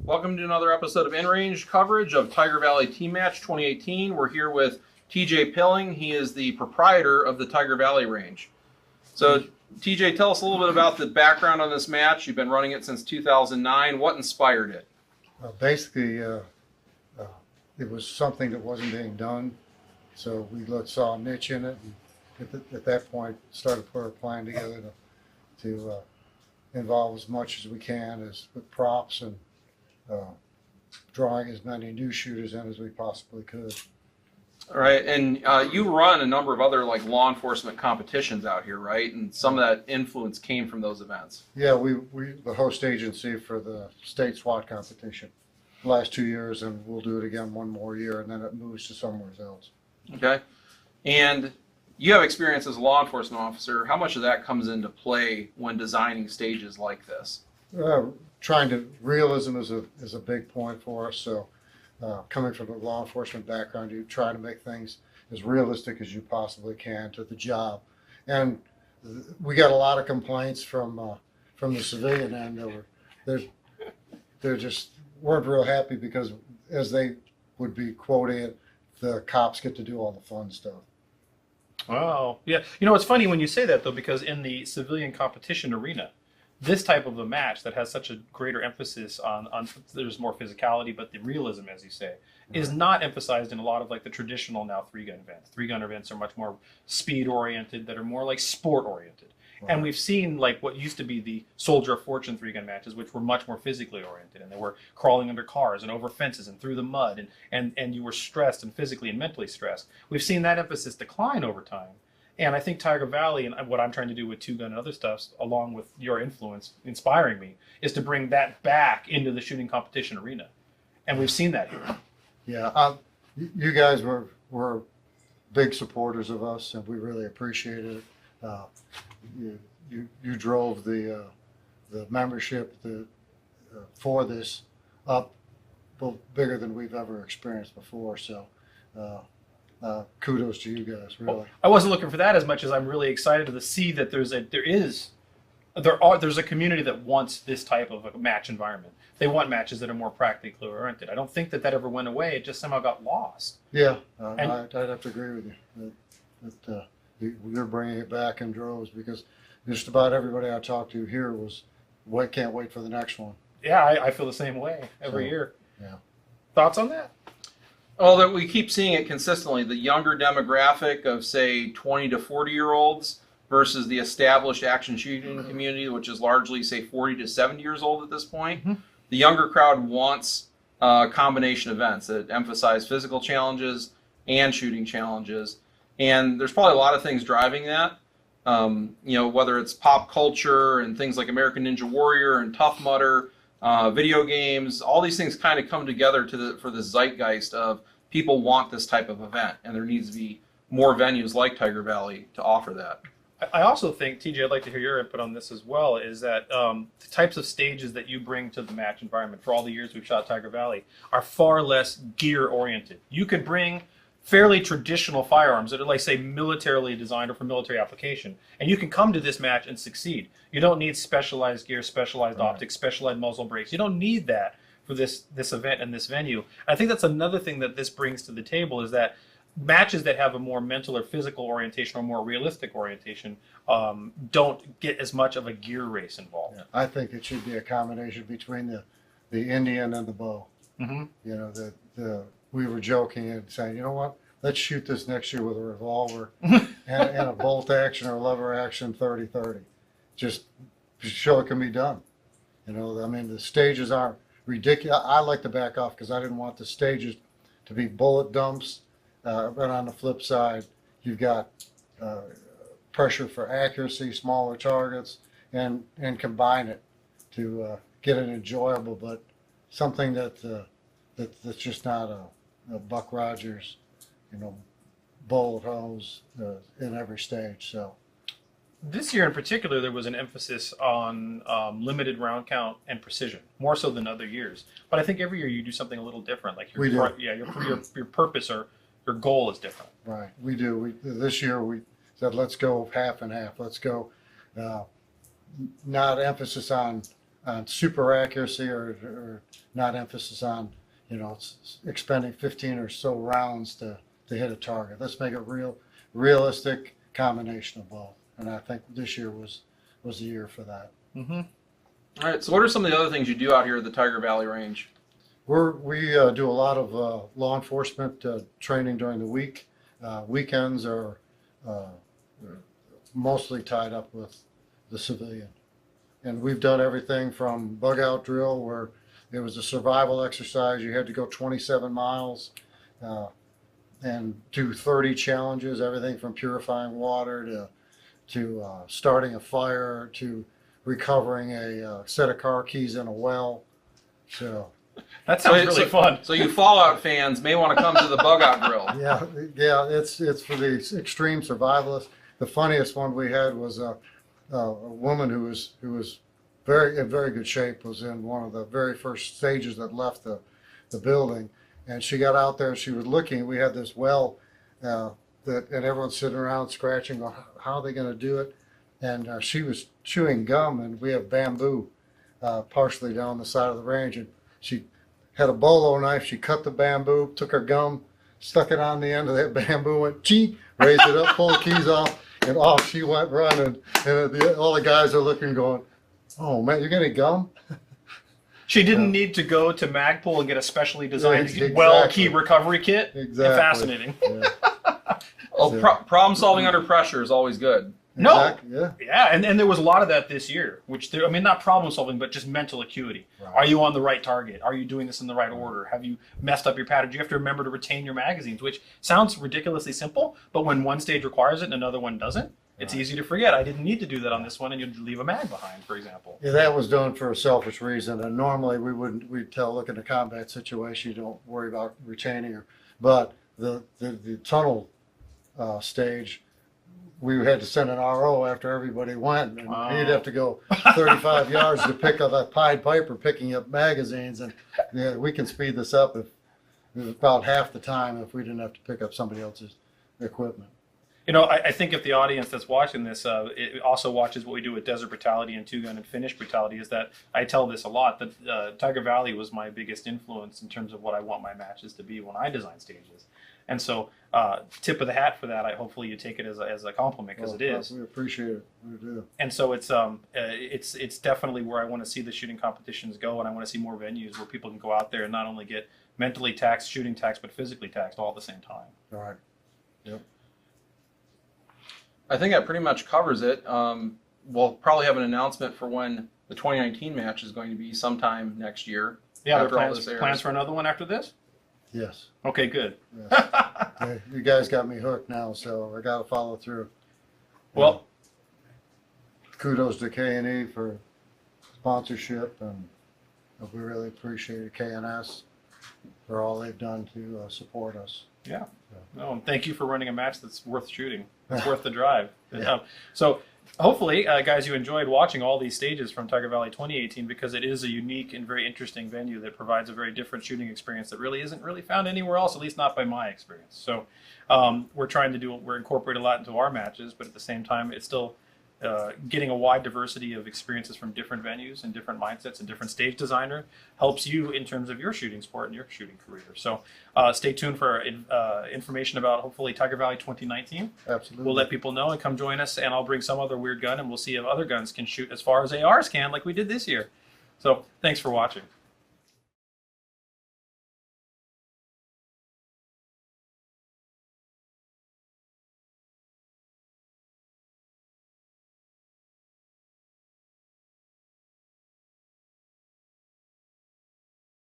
Welcome to another episode of InRange coverage of Tiger Valley Team Match 2018. We're here with TJ Pilling. He is the proprietor of the Tiger Valley range. So, TJ, tell us a little bit about the background on this match. You've been running it since 2009. What inspired it? Basically, it was something that wasn't being done, so we saw a niche in it, and at that point started putting a plan together to involve as much as we can as with props and drawing as many new shooters in as we possibly could. All right, and you run a number of other like law enforcement competitions out here, right? And some of that influence came from those events. Yeah, we the host agency for the state SWAT competition the last 2 years, and we'll do it again one more year, and then it moves to somewhere else. Okay, and you have experience as a law enforcement officer. How much of that comes into play when designing stages like this? Realism is a big point for us. So, coming from a law enforcement background, you try to make things as realistic as you possibly can to the job. And we got a lot of complaints from the civilian end. They just weren't real happy because, as they would be quoting it, the cops get to do all the fun stuff. Wow. Yeah. You know, it's funny when you say that, though, because in the civilian competition arena, this type of a match that has such a greater emphasis on there's more physicality, but the realism, as you say, is not emphasized in a lot of like the traditional now 3-gun events. 3-gun events are much more speed oriented, that are more like sport oriented. Right. And we've seen like what used to be the Soldier of Fortune 3-gun matches, which were much more physically oriented, and they were crawling under cars and over fences and through the mud, and you were stressed and physically and mentally stressed. We've seen that emphasis decline over time. And I think Tiger Valley and what I'm trying to do with 2-gun and other stuff, along with your influence inspiring me, is to bring that back into the shooting competition arena. And we've seen that here. Yeah, you guys were big supporters of us, and we really appreciated it. You drove the membership for this up bigger than we've ever experienced before. So. Kudos to you guys, really. Well, I wasn't looking for that as much as I'm really excited to see that there's a community that wants this type of a match environment. They want matches that are more practically oriented. I don't think that ever went away. It just somehow got lost. Yeah, I'd have to agree with you. You're bringing it back in droves, because just about everybody I talked to here can't wait for the next one. Yeah, I feel the same way every year. Yeah. Thoughts on that? Well, that we keep seeing it consistently. The younger demographic of, say, 20 to 40-year-olds versus the established action shooting community, which is largely, say, 40 to 70 years old at this point. Mm-hmm. The younger crowd wants combination events that emphasize physical challenges and shooting challenges. And there's probably a lot of things driving that. Whether it's pop culture and things like American Ninja Warrior and Tough Mudder, video games, all these things kind of come together for the zeitgeist of people want this type of event, and there needs to be more venues like Tiger Valley to offer that. I also think, TJ, I'd like to hear your input on this as well, is that the types of stages that you bring to the match environment for all the years we've shot Tiger Valley are far less gear-oriented. You could bring fairly traditional firearms that are, like, say, militarily designed or for military application, and you can come to this match and succeed. You don't need specialized gear, specialized optics, specialized muzzle brakes. You don't need that for this event and this venue. I think that's another thing that this brings to the table, is that matches that have a more mental or physical orientation or more realistic orientation don't get as much of a gear race involved. Yeah, I think it should be a combination between the Indian and the bow. Mm-hmm. You know, we were joking and saying, you know what, let's shoot this next year with a revolver and a bolt action or lever action 30-30. Just to show it can be done. You know, I mean, the stages aren't ridiculous. I like to back off because I didn't want the stages to be bullet dumps. But on the flip side, you've got pressure for accuracy, smaller targets, and combine it to get it enjoyable, but something that's just not a Buck Rogers, bullet holes in every stage. So this year in particular, there was an emphasis on limited round count and precision, more so than other years. But I think every year you do something a little different. Like your purpose or your goal is different. Right, we do. This year we said let's go half and half. Let's go not emphasis on super accuracy or not emphasis on, expending 15 or so rounds to hit a target. Let's make it realistic combination of both. And I think this year was the year for that. Mm-hmm. All right. So, what are some of the other things you do out here at the Tiger Valley Range? We do a lot of law enforcement training during the week. Weekends are mostly tied up with the civilian. And we've done everything from bug out drill, where it was a survival exercise. You had to go 27 miles and do 30 challenges, everything from purifying water to starting a fire to recovering a set of car keys in a well. So That sounds really fun. So you Fallout fans may want to come to the bug out drill. yeah, it's for the extreme survivalists. The funniest one we had was a woman who was in very good shape, was in one of the very first stages that left the building, and she got out there and she was looking. We had this well and everyone's sitting around scratching, going, how are they going to do it? And she was chewing gum, and we have bamboo partially down the side of the range, and she had a bolo knife. She cut the bamboo, took her gum, stuck it on the end of that bamboo, went chee, raised it up, pulled the keys off, and off she went running. And all the guys are looking, going, "Oh man, you're getting gum?" She didn't need to go to Magpul and get a specially designed Exactly. well key recovery kit. Exactly. Fascinating. Yeah. Problem solving under pressure is always good. No. Exactly. Yeah. Yeah, and there was a lot of that this year, not problem solving, but just mental acuity. Right. Are you on the right target? Are you doing this in the right order? Have you messed up your patterns? You have to remember to retain your magazines, which sounds ridiculously simple, but when one stage requires it and another one doesn't, it's easy to forget. I didn't need to do that on this one, and you'd leave a mag behind, for example. Yeah, that was done for a selfish reason, and normally we'd tell, look, in a combat situation, you don't worry about retaining her. But the tunnel stage, we had to send an RO after everybody went, and he'd have to go 35 yards to pick up that Pied Piper picking up magazines, and yeah, we can speed this up if about half the time if we didn't have to pick up somebody else's equipment. I think if the audience that's watching this it also watches what we do with Desert Brutality and Two Gun and Finish Brutality, is that I tell this a lot, that Tiger Valley was my biggest influence in terms of what I want my matches to be when I design stages. And so, tip of the hat for that. Hopefully you take it as a compliment, because it is. We appreciate it. We do. And so it's definitely where I want to see the shooting competitions go, and I want to see more venues where people can go out there and not only get mentally taxed, shooting taxed, but physically taxed all at the same time. All right. Yep. I think that pretty much covers it. We'll probably have an announcement for when the 2019 match is going to be sometime next year. Yeah, there are plans for another one after this? Yes. Okay, good. Yes. Yeah, you guys got me hooked now, so I got to follow through. Well, kudos to K&E for sponsorship, and we really appreciate K&S for all they've done to support us. yeah. No, and thank you for running a match that's worth shooting. It's worth the drive. Yeah. So hopefully, guys, you enjoyed watching all these stages from Tiger Valley 2018, because it is a unique and very interesting venue that provides a very different shooting experience that really isn't really found anywhere else, at least not by my experience. So we're incorporating a lot into our matches, but at the same time, it's still getting a wide diversity of experiences from different venues and different mindsets and different stage designer helps you in terms of your shooting sport and your shooting career. So stay tuned for information about hopefully Tiger Valley 2019. Absolutely. We'll let people know and come join us, and I'll bring some other weird gun, and we'll see if other guns can shoot as far as ARs can, like we did this year. So thanks for watching.